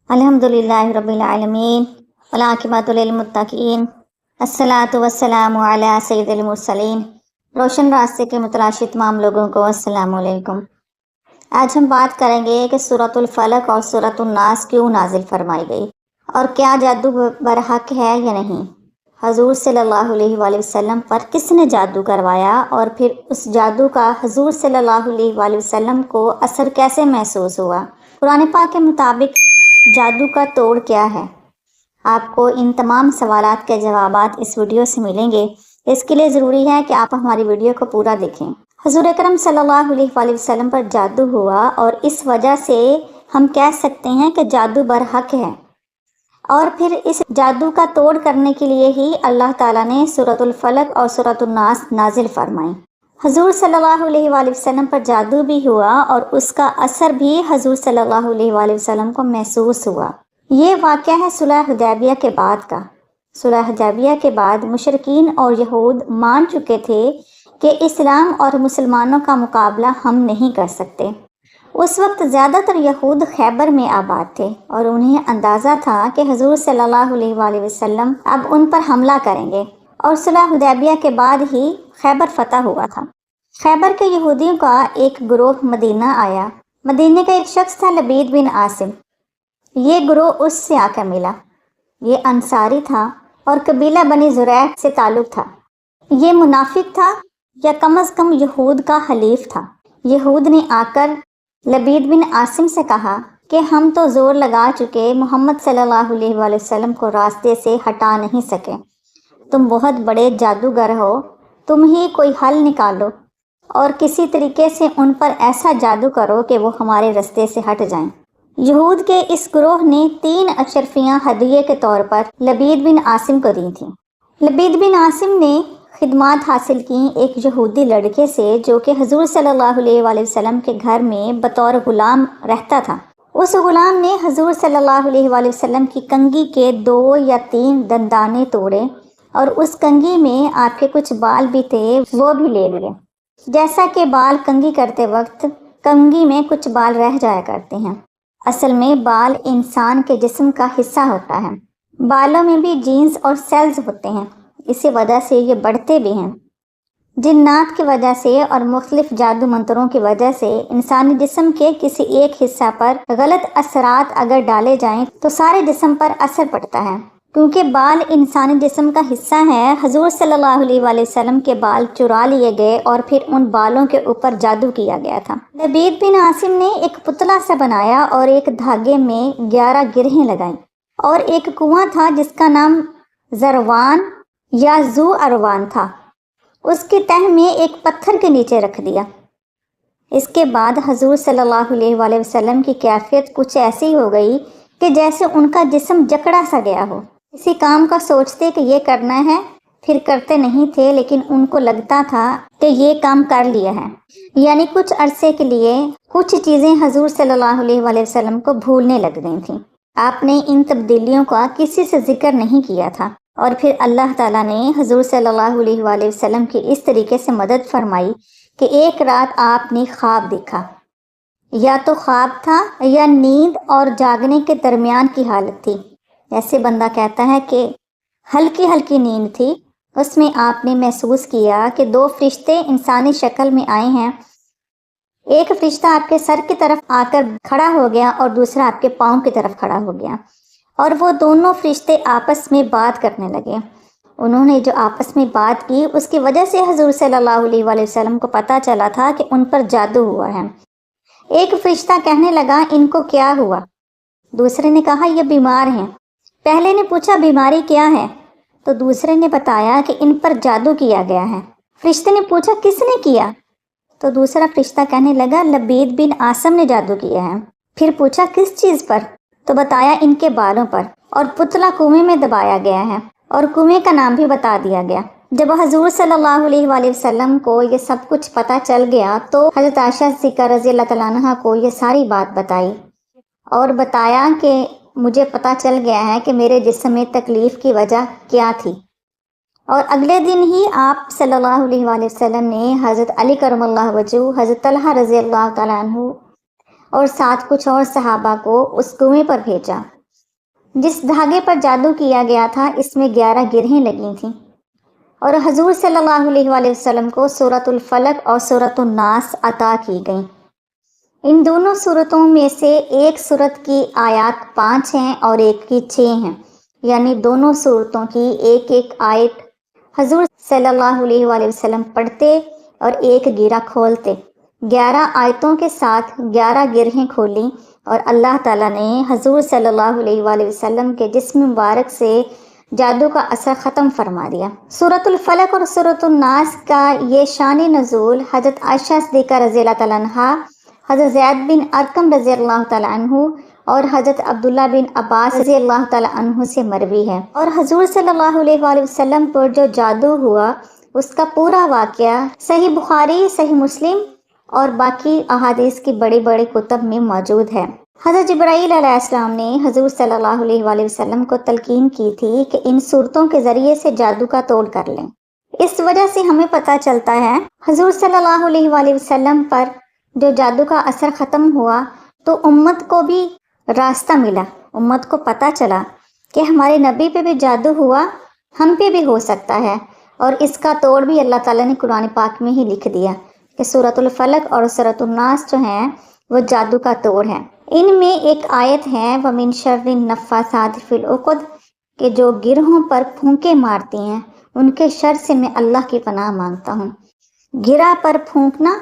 الحمدللہ رب العالمین والعاقبۃ للمتقین الصلاۃ والسلام علی سید المرسلین۔ روشن راستے کے متلاشی تمام لوگوں کو السلام علیکم۔ آج ہم بات کریں گے کہ سورۃ الفلق اور سورۃ الناس کیوں نازل فرمائی گئی اور کیا جادو برحق ہے یا نہیں۔ حضور صلی اللہ علیہ وآلہ وسلم پر کس نے جادو کروایا اور پھر اس جادو کا حضور صلی اللہ علیہ وآلہ وسلم کو اثر کیسے محسوس ہوا۔ قرآن پاک کے مطابق جادو کا توڑ کیا ہے؟ آپ کو ان تمام سوالات کے جوابات اس ویڈیو سے ملیں گے۔ اس کے لیے ضروری ہے کہ آپ ہماری ویڈیو کو پورا دیکھیں۔ حضور اکرم صلی اللہ علیہ وآلہ وسلم پر جادو ہوا اور اس وجہ سے ہم کہہ سکتے ہیں کہ جادو برحق ہے، اور پھر اس جادو کا توڑ کرنے کے لیے ہی اللہ تعالیٰ نے سورۃ الفلق اور سورۃ الناس نازل فرمائی۔ حضور صلی اللہ علیہ وآلہ وسلم پر جادو بھی ہوا اور اس کا اثر بھی حضور صلی اللہ علیہ وآلہ وسلم کو محسوس ہوا۔ یہ واقعہ ہے صلح حدیبیہ کے بعد کا۔ صلح حدیبیہ کے بعد مشرکین اور یہود مان چکے تھے کہ اسلام اور مسلمانوں کا مقابلہ ہم نہیں کر سکتے۔ اس وقت زیادہ تر یہود خیبر میں آباد تھے اور انہیں اندازہ تھا کہ حضور صلی اللہ علیہ وآلہ وسلم اب ان پر حملہ کریں گے، اور صلح حدیبیہ کے بعد ہی خیبر فتح ہوا تھا۔ خیبر کے یہودیوں کا ایک گروہ مدینہ آیا۔ مدینہ کا ایک شخص تھا لبید بن عاصم۔ یہ گروہ اس سے آ کر ملا۔ یہ انصاری تھا اور قبیلہ بنی زریق سے تعلق تھا۔ یہ منافق تھا یا کم از کم یہود کا حلیف تھا۔ یہود نے آ کر لبید بن عاصم سے کہا کہ ہم تو زور لگا چکے، محمد صلی اللہ علیہ وآلہ وسلم کو راستے سے ہٹا نہیں سکے۔ تم بہت بڑے جادوگر ہو، تم ہی کوئی حل نکالو اور کسی طریقے سے ان پر ایسا جادو کرو کہ وہ ہمارے راستے سے ہٹ جائیں۔ یہود کے اس گروہ نے 3 اشرفیاں ہدیے کے طور پر لبید بن عاصم کو دی تھیں۔ لبید بن عاصم نے خدمات حاصل کی ایک یہودی لڑکے سے جو کہ حضور صلی اللہ علیہ وآلہ وسلم کے گھر میں بطور غلام رہتا تھا۔ اس غلام نے حضور صلی اللہ علیہ وآلہ وسلم کی کنگھی کے 2 یا 3 دندانے توڑے، اور اس کنگھی میں آپ کے کچھ بال بھی تھے، وہ بھی لے لیے۔ جیسا کہ بال کنگھی کرتے وقت کنگھی میں کچھ بال رہ جایا کرتے ہیں، اصل میں بال انسان کے جسم کا حصہ ہوتا ہے۔ بالوں میں بھی جینز اور سیلز ہوتے ہیں، اسی وجہ سے یہ بڑھتے بھی ہیں۔ جنات کی وجہ سے اور مختلف جادو منتروں کی وجہ سے انسانی جسم کے کسی ایک حصہ پر غلط اثرات اگر ڈالے جائیں تو سارے جسم پر اثر پڑتا ہے۔ کیونکہ بال انسانی جسم کا حصہ ہے، حضور صلی اللہ علیہ وآلہ وسلم کے بال چرا لیے گئے اور پھر ان بالوں کے اوپر جادو کیا گیا تھا۔ لبید بن عاصم نے ایک پتلا سا بنایا اور ایک دھاگے میں 11 گرہیں لگائیں، اور ایک کنواں تھا جس کا نام زروان یا زو اروان تھا، اس کی تہ میں ایک پتھر کے نیچے رکھ دیا۔ اس کے بعد حضور صلی اللہ علیہ وآلہ وسلم کی کیفیت کچھ ایسی ہو گئی کہ جیسے ان کا جسم جکڑا سا گیا ہو۔ کسی کام کا سوچتے کہ یہ کرنا ہے، پھر کرتے نہیں تھے، لیکن ان کو لگتا تھا کہ یہ کام کر لیا ہے۔ یعنی کچھ عرصے کے لیے کچھ چیزیں حضور صلی اللہ علیہ وآلہ وسلم کو بھولنے لگ گئی تھیں۔ آپ نے ان تبدیلیوں کا کسی سے ذکر نہیں کیا تھا، اور پھر اللہ تعالیٰ نے حضور صلی اللہ علیہ وآلہ وسلم کی اس طریقے سے مدد فرمائی کہ ایک رات آپ نے خواب دیکھا۔ یا تو خواب تھا یا نیند اور جاگنے کے درمیان کی حالت تھی۔ جیسے بندہ کہتا ہے کہ ہلکی ہلکی نیند تھی۔ اس میں آپ نے محسوس کیا کہ 2 فرشتے انسانی شکل میں آئے ہیں۔ ایک فرشتہ آپ کے سر کی طرف آ کر کھڑا ہو گیا اور دوسرا آپ کے پاؤں کی طرف کھڑا ہو گیا، اور وہ دونوں فرشتے آپس میں بات کرنے لگے۔ انہوں نے جو آپس میں بات کی اس کی وجہ سے حضور صلی اللہ علیہ وآلہ وسلم کو پتہ چلا تھا کہ ان پر جادو ہوا ہے۔ ایک فرشتہ کہنے لگا ان کو کیا ہوا؟ دوسرے نے کہا یہ بیمار ہیں۔ پہلے نے پوچھا بیماری کیا ہے؟ تو دوسرے نے بتایا کہ ان پر جادو کیا گیا ہے۔ فرشتے نے پوچھا کس نے کیا؟ تو دوسرا فرشتہ کہنے لگا لبید بن عاصم نے جادو کیا ہے۔ پھر پوچھا کس چیز پر؟ تو بتایا ان کے بالوں پر، اور پتلا کنویں میں دبایا گیا ہے، اور کنویں کا نام بھی بتا دیا گیا۔ جب حضور صلی اللہ علیہ وآلہ وسلم کو یہ سب کچھ پتہ چل گیا تو حضرت عائشہ صدیقہ رضی اللہ تعالیٰ عنہ کو یہ ساری بات بتائی اور بتایا کہ مجھے پتہ چل گیا ہے کہ میرے جسم میں تکلیف کی وجہ کیا تھی۔ اور اگلے دن ہی آپ صلی اللہ علیہ وآلہ وسلم نے حضرت علی کرم اللہ وجہہ، حضرت طلحہ رضی اللہ تعالیٰ عنہ اور ساتھ کچھ اور صحابہ کو اس کنویں پر بھیجا، جس دھاگے پر جادو کیا گیا تھا اس میں 11 گرہیں لگی تھیں، اور حضور صلی اللہ علیہ وآلہ وسلم کو سورۃ الفلق اور سورۃ الناس عطا کی گئیں۔ ان دونوں صورتوں میں سے ایک صورت کی آیات 5 ہیں اور ایک کی 6 ہیں، یعنی دونوں صورتوں کی ایک ایک آیت حضور صلی اللہ علیہ وآلہ وسلم پڑھتے اور ایک گرہ کھولتے۔ 11 آیتوں کے ساتھ 11 گرہیں کھولیں اور اللہ تعالیٰ نے حضور صلی اللہ علیہ وآلہ وسلم کے جسم مبارک سے جادو کا اثر ختم فرما دیا۔ سورۃ الفلق اور سورۃ الناس کا یہ شان نزول حضرت عائشہ صدیقہ رضی اللہ تعالیٰ عنہا، حضرت زید بن ارقم رضی اللہ تعالیٰ عنہ اور حضرت عبداللہ بن عباس رضی اللہ تعالیٰ عنہ سے مروی ہے، اور حضور صلی اللہ علیہ وآلہ وسلم پر جو جادو ہوا اس کا پورا واقعہ صحیح بخاری، صحیح مسلم اور باقی احادیث کی بڑی بڑی کتب میں موجود ہے۔ حضرت جبرائیل علیہ السلام نے حضور صلی اللہ علیہ وآلہ وسلم کو تلقین کی تھی کہ ان صورتوں کے ذریعے سے جادو کا توڑ کر لیں۔ اس وجہ سے ہمیں پتہ چلتا ہے حضور صلی اللہ علیہ وآلہ وسلم پر جو جادو کا اثر ختم ہوا تو امت کو بھی راستہ ملا، امت کو پتہ چلا کہ ہمارے نبی پہ بھی جادو ہوا، ہم پہ بھی ہو سکتا ہے، اور اس کا توڑ بھی اللہ تعالیٰ نے قرآن پاک میں ہی لکھ دیا کہ سورۃ الفلق اور سورۃ الناس جو ہیں وہ جادو کا توڑ ہے۔ ان میں ایک آیت ہے وَمِن شَرِّ النَّفَّاثَاتِ فِي الْعُقَدِ کہ جو گرہوں پر پھونکے مارتی ہیں ان کے شر سے میں اللہ کی پناہ مانگتا ہوں۔ گرہ پر پھونکنا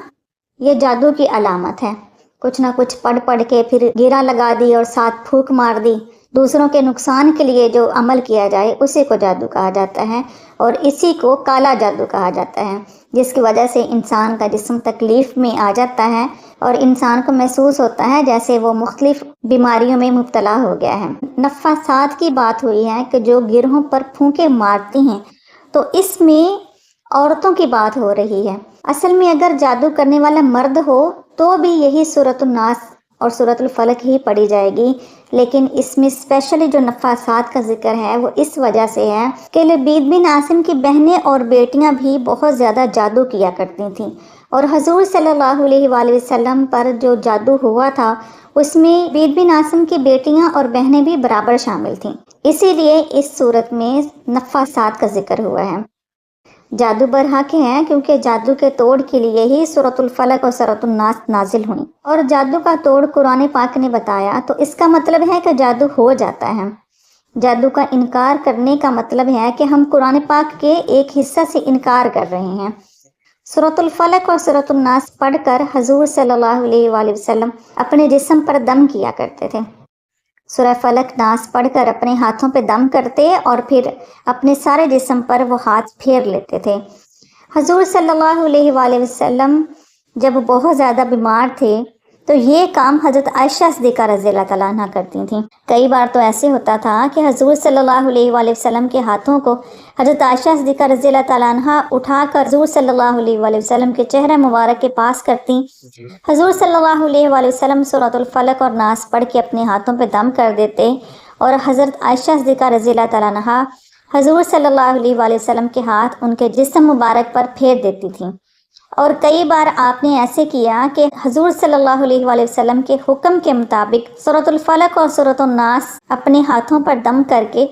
یہ جادو کی علامت ہے، کچھ نہ کچھ پڑھ کے پھر گرہ لگا دی اور ساتھ پھونک مار دی، دوسروں کے نقصان کے لیے جو عمل کیا جائے اسی کو جادو کہا جاتا ہے، اور اسی کو کالا جادو کہا جاتا ہے، جس کی وجہ سے انسان کا جسم تکلیف میں آ جاتا ہے اور انسان کو محسوس ہوتا ہے جیسے وہ مختلف بیماریوں میں مبتلا ہو گیا ہے۔ نفاسات کی بات ہوئی ہے کہ جو گرہوں پر پھونکے مارتی ہیں، تو اس میں عورتوں کی بات ہو رہی ہے۔ اصل میں اگر جادو کرنے والا مرد ہو تو بھی یہی سورۃ الناس اور سورۃ الفلق ہی پڑھی جائے گی، لیکن اس میں اسپیشلی جو نفاسات کا ذکر ہے وہ اس وجہ سے ہے کہ لبید بن عاصم کی بہنیں اور بیٹیاں بھی بہت زیادہ جادو کیا کرتی تھیں، اور حضور صلی اللہ علیہ وآلہ وسلم پر جو جادو ہوا تھا اس میں لبید بن عاصم کی بیٹیاں اور بہنیں بھی برابر شامل تھیں، اسی لیے اس صورت میں نفاسات کا ذکر ہوا ہے۔ جادو برحق ہے کیونکہ جادو کے توڑ کے لیے ہی سورۃ الفلق اور سورۃ الناس نازل ہوئی، اور جادو کا توڑ قرآن پاک نے بتایا تو اس کا مطلب ہے کہ جادو ہو جاتا ہے۔ جادو کا انکار کرنے کا مطلب ہے کہ ہم قرآن پاک کے ایک حصہ سے انکار کر رہے ہیں۔ سورۃ الفلق اور سورۃ الناس پڑھ کر حضور صلی اللہ علیہ وآلہ وسلم اپنے جسم پر دم کیا کرتے تھے۔ سورہ فلق ناس پڑھ کر اپنے ہاتھوں پہ دم کرتے اور پھر اپنے سارے جسم پر وہ ہاتھ پھیر لیتے تھے۔ حضور صلی اللہ علیہ وآلہ وسلم جب بہت زیادہ بیمار تھے تو یہ کام حضرت عائشہ صدیقہ رضی اللہ تعالیٰ عنہ کرتی تھیں۔ کئی بار تو ایسے ہوتا تھا کہ حضور صلی اللہ علیہ وآلہ وسلم کے ہاتھوں کو حضرت عائشہ صدیقہ رضی اللہ تعالیٰ عنہ اٹھا کر حضور صلی اللہ علیہ وآلہ وسلم کے چہرہ مبارک کے پاس کرتی۔ حضور صلی اللہ علیہ وآلہ وسلم سورۃ الفلق اور ناس پڑھ کے اپنے ہاتھوں پہ دم کر دیتے، اور حضرت عائشہ صدیقہ رضی اللہ تعالیٰ عنہ حضور صلی اللہ علیہ وآلہ وسلم کے ہاتھ ان کے جسم مبارک پر پھیر دیتی تھیں۔ اور کئی بار آپ نے ایسے کیا کہ حضور صلی اللہ علیہ وآلہ وسلم کے حکم کے مطابق سورۃ الفلق اور سورۃ الناس اپنے ہاتھوں پر دم کر کے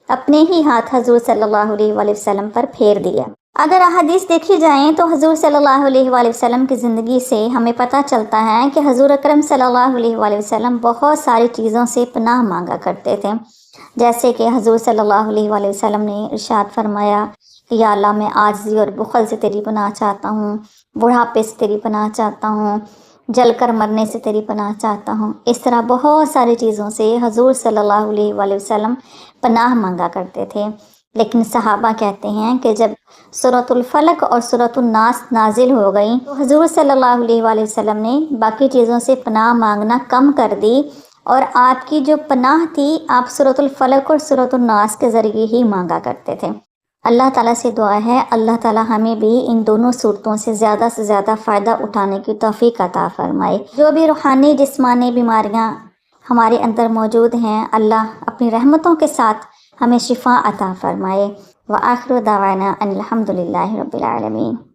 اپنے ہی ہاتھ حضور صلی اللہ علیہ وآلہ وسلم پر پھیر دیا۔ اگر احادیث دیکھی جائیں تو حضور صلی اللہ علیہ وآلہ وسلم کی زندگی سے ہمیں پتہ چلتا ہے کہ حضور اکرم صلی اللہ علیہ وآلہ وسلم بہت ساری چیزوں سے پناہ مانگا کرتے تھے، جیسے کہ حضور صلی اللہ علیہ وآلہ وسلم نے ارشاد فرمایا کہ یا اللہ میں عاجزی اور بخل سے تیری پناہ چاہتا ہوں، بڑھاپے سے تیری پناہ چاہتا ہوں، جل کر مرنے سے تیری پناہ چاہتا ہوں۔ اس طرح بہت ساری چیزوں سے حضور صلی اللہ علیہ وآلہ وسلم پناہ مانگا کرتے تھے، لیکن صحابہ کہتے ہیں کہ جب سورۃ الفلق اور سورۃ الناس نازل ہو گئیں تو حضور صلی اللہ علیہ وآلہ وسلم نے باقی چیزوں سے پناہ مانگنا کم کر دی، اور آپ کی جو پناہ تھی آپ سورۃ الفلق اور سورۃ الناس کے ذریعے ہی مانگا کرتے تھے۔ اللہ تعالیٰ سے دعا ہے اللہ تعالیٰ ہمیں بھی ان دونوں صورتوں سے زیادہ فائدہ اٹھانے کی توفیق عطا فرمائے۔ جو بھی روحانی جسمانی بیماریاں ہمارے اندر موجود ہیں اللہ اپنی رحمتوں کے ساتھ ہمیں شفا عطا فرمائے۔ وآخر دعوانا ان الحمد للہ رب العالمین۔